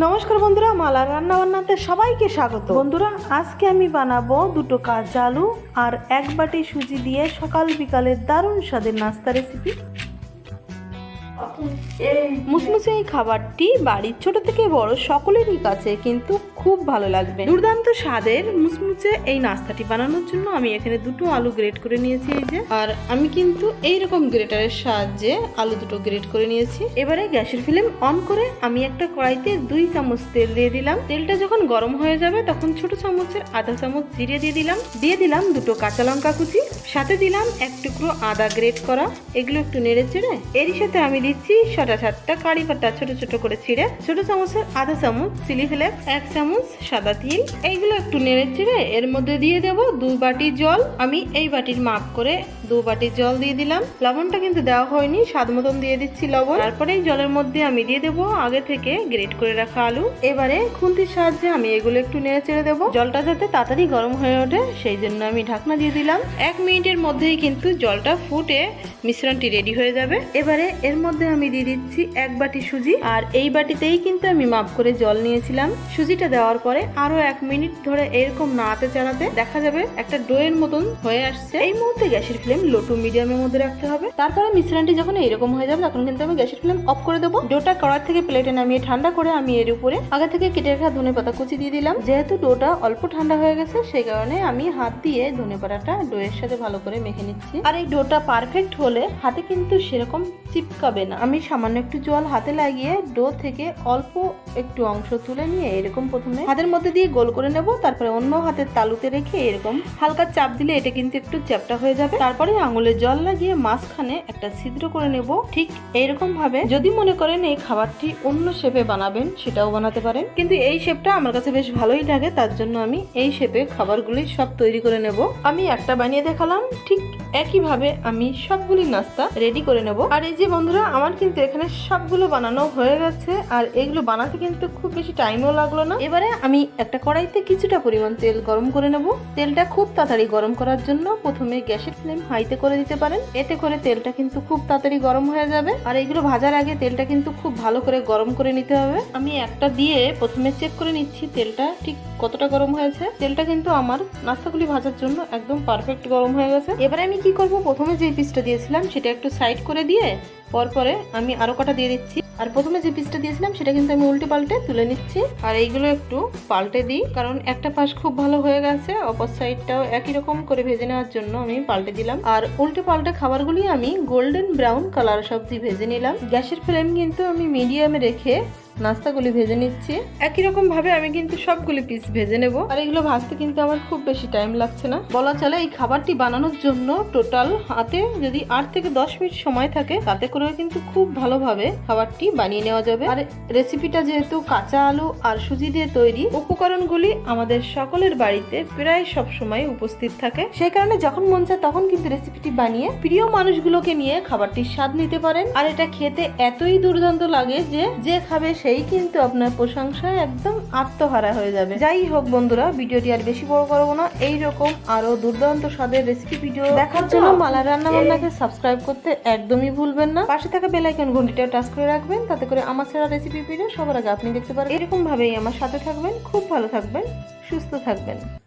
নমস্কার বন্ধুরা, মালার রান্নাবান্নাতে সবাইকে স্বাগত। বন্ধুরা, আজকে আমি বানাবো দুটো কাঁচা আলু আর এক বাটি সুজি দিয়ে সকাল বিকালের দারুণ স্বাদের নাস্তা রেসিপি। মুসমুসে এই খাবারটি বাড়ির ছোট থেকে বড় সকলেরই কাছে কিন্তু খুব ভালো লাগবে। দুর্দান্ত স্বাদের মুসমুসে এই নাস্তাটি বানানোর জন্য আমি এখানে দুটো আলু গ্রেট করে নিয়েছি, এই যে। আর আমি কিন্তু এইরকম গ্রেটারের সাহায্যে আলু দুটো গ্রেট করে নিয়েছি। এবারে গ্যাসের ফ্লেম অন করে আমি একটা কড়াইতে 2 চামচ তেল দিয়ে দিলাম। তেলটা যখন গরম হয়ে যাবে তখন ছোট চামচের আধা চামচ জিরে দিয়ে দিলাম দুটো কাঁচা লঙ্কা কুচি, সাথে দিলাম এক টুকরো আদা গ্রেট করা। এগুলো একটু নেড়ে চেড়ে এরই সাথে আমি দিচ্ছি 6টা কারি পাতা ছোট ছোট করে ছিঁড়ে, ছোট চামচের আধা চামচ চিলি ফ্লেক্স, 1 চামচ সাদা তিল। এইগুলো একটু নেড়ে চেড়ে এর মধ্যে দিয়ে দেব 2 বাটি জল। আমি এই বাটির মাপ করে 2 বাটি জল দিয়ে দিলাম। লবণটা কিন্তু দেওয়া হয়নি, স্বাদ মতন দিয়ে দিচ্ছি লবণ। তারপরে এই জলের মধ্যে আমি দিয়ে দেবো আগে থেকে গ্রেট করে রাখা আলু। এবারে খুন্তির সাহায্যে আমি এগুলো একটু নেড়ে চেড়ে দেবো। জলটা যাতে তাড়াতাড়ি গরম হয়ে ওঠে সেই জন্য আমি ঢাকনা দিয়ে দিলাম। 1 মিনিটের মধ্যেই কিন্তু জলটা ফুটে মিশ্রণটি রেডি হয়ে যাবে। এবারে এর মধ্যে আমি দিয়ে দিচ্ছি 1 বাটি সুজি, আর এই বাটিতেই কিন্তু আমি মাপ করে জল নিয়েছিলাম। সুজিটা দেওয়ার পরে আরো 1 মিনিট ধরে এরকম নাড়াতে চাড়াতে দেখা যাবে একটা ডোয়ের মতন হয়ে আসছে। এই মুহূর্তে গ্যাসের ফ্লেম লো টু মিডিয়ামের মধ্যে রাখতে হবে। তারপরে মিশ্রণটি যখন এইরকম হয়ে যাবে তখন কিন্তু আমি গ্যাসের ফ্লেম অফ করে দেবো। ডোটা কড়াই থেকে প্লেটে নামিয়ে ঠান্ডা করে আমি এর উপরে আগে থেকে কেটে রাখা ধনেপাতা কুচি দিয়ে দিলাম। যেহেতু ডোটা অল্প ঠান্ডা হয়ে গেছে সেই কারণে আমি হাত দিয়ে ধনেপাতাটা ডোয়ের সাথে ভালো করে মেখে নিচ্ছি। আর এই ডোটা পারফেক্ট হলে হাতে কিন্তু সেরকম চিপকাবে না। আমি সামান্য একটু জল হাতে লাগিয়ে ডো থেকে অল্প একটু অংশ তুলে নিয়ে এরকম প্রথমে হাতের মধ্যে দিয়ে গোল করে নেব। তারপরে অন্য হাতের তালুতে রেখে এরকম হালকা চাপ দিলে এটা কিন্তু একটু চ্যাপটা হয়ে যাবে। তারপরে আঙুলে জল লাগিয়ে মাঝখানে একটা ছিদ্র করে নেব। ঠিক এইরকম ভাবে যদি মনে করেন এই খাবারটি অন্য শেপে বানাবেন সেটাও বানাতে পারেন, কিন্তু এই শেপটা আমার কাছে বেশ ভালোই লাগে, তার জন্য আমি এই শেপে খাবারগুলি সব তৈরি করে নেব। আমি একটা বানিয়ে দেখালাম, ঠিক একইভাবে আমি সবগুলি নাস্তা রেডি করে নেব। আর এই যে বন্ধুরা, আমার কিন্তু এখানে সবগুলো বানানো হয়ে গেছে, আর এগুলো বানাতে কিন্তু খুব বেশি টাইমও লাগলো না। এবারে আমি একটা কড়াইতে কিছুটা পরিমাণ তেল গরম করে নেব। তেলটা খুব তাড়াতাড়ি গরম করার জন্য প্রথমে গ্যাসের ফ্লেম হাইতে করে দিতে পারেন, এতে করে তেলটা কিন্তু খুব তাড়াতাড়ি গরম হয়ে যাবে। আর এগুলো ভাজার আগে তেলটা কিন্তু খুব ভালো করে গরম করে নিতে হবে। আমি একটা দিয়ে প্রথমে চেক করে নিচ্ছি তেলটা ঠিক কতটা গরম হয়েছে। তেলটা কিন্তু আমার নাস্তাগুলি ভাজার জন্য একদম পারফেক্ট গরম হয়ে গেছে। এবারে আমি কি করব, প্রথমে যে পিসটা দিয়েছিলাম সেটা একটু সাইড করে দিয়ে পরে আমি আরো কটা দিয়ে দিচ্ছি। আর প্রথমে যে পিসটা দিয়েছিলাম সেটা কিন্তু আমি উল্টে পাল্টে তুলে নিচ্ছি। আর এইগুলো একটু পাল্টে দিই, কারণ একটা পাশ খুব ভালো হয়ে গেছে, অপর সাইডটাও একই রকম করে ভেজে নেওয়ার জন্য আমি পাল্টে দিলাম। আর উল্টে পাল্টে খাবারগুলি আমি গোল্ডেন ব্রাউন কালার সবজি ভেজে নিলাম। গ্যাসের ফ্লেম কিন্তু আমি মিডিয়ামে রেখে নাস্তাগুলি ভেজে নিচ্ছি। একই রকম ভাবে আমি কিন্তু সবগুলি পিস ভেজে নেব। আর এগুলো ভাজতে কিন্তু আমার খুব বেশি টাইম লাগছে না। বলা চলে এই খাবারটি বানানোর জন্য টোটাল হাতে যদি 8 থেকে 10 মিনিট সময় থাকে তাতে করে কিন্তু খুব ভালোভাবে খাবারটি বানিয়ে নেওয়া যাবে। আর রেসিপিটা যেহেতু কাঁচা আলু আর সুজি দিয়ে তৈরি, উপকরণগুলি আমাদের সকলের বাড়িতে প্রায় সব সময় উপস্থিত থাকে, সেই কারণে যখন মন চায় তখন কিন্তু রেসিপিটি বানিয়ে প্রিয় মানুষগুলোকে নিয়ে খাবারটির স্বাদ নিতে পারেন। আর এটা খেতে এতই দুর্দান্ত লাগে যে খাবে সেই কিন্তু আপনার প্রশংসায় একদম আত্মহারা হয়ে যাবে। যাই হোক বন্ধুরা, ভিডিওটি আর বেশি বড় করবো না। এইরকম আরো দুর্দান্ত স্বাদের রেসিপি ভিডিও দেখার জন্য মালা রান্না বান্নাকে সাবস্ক্রাইব করতে একদমই ভুলবেন না। পাশে থাকা বেল আইকন ঘন্টিটা টাচ করে রাখবেন, তাতে করে আমার ছাড়া রেসিপি ভিডিও সবার আগে আপনি দেখতে পারেন। এরকম ভাবেই আমার সাথে থাকবেন। খুব ভালো থাকবেন, সুস্থ থাকবেন।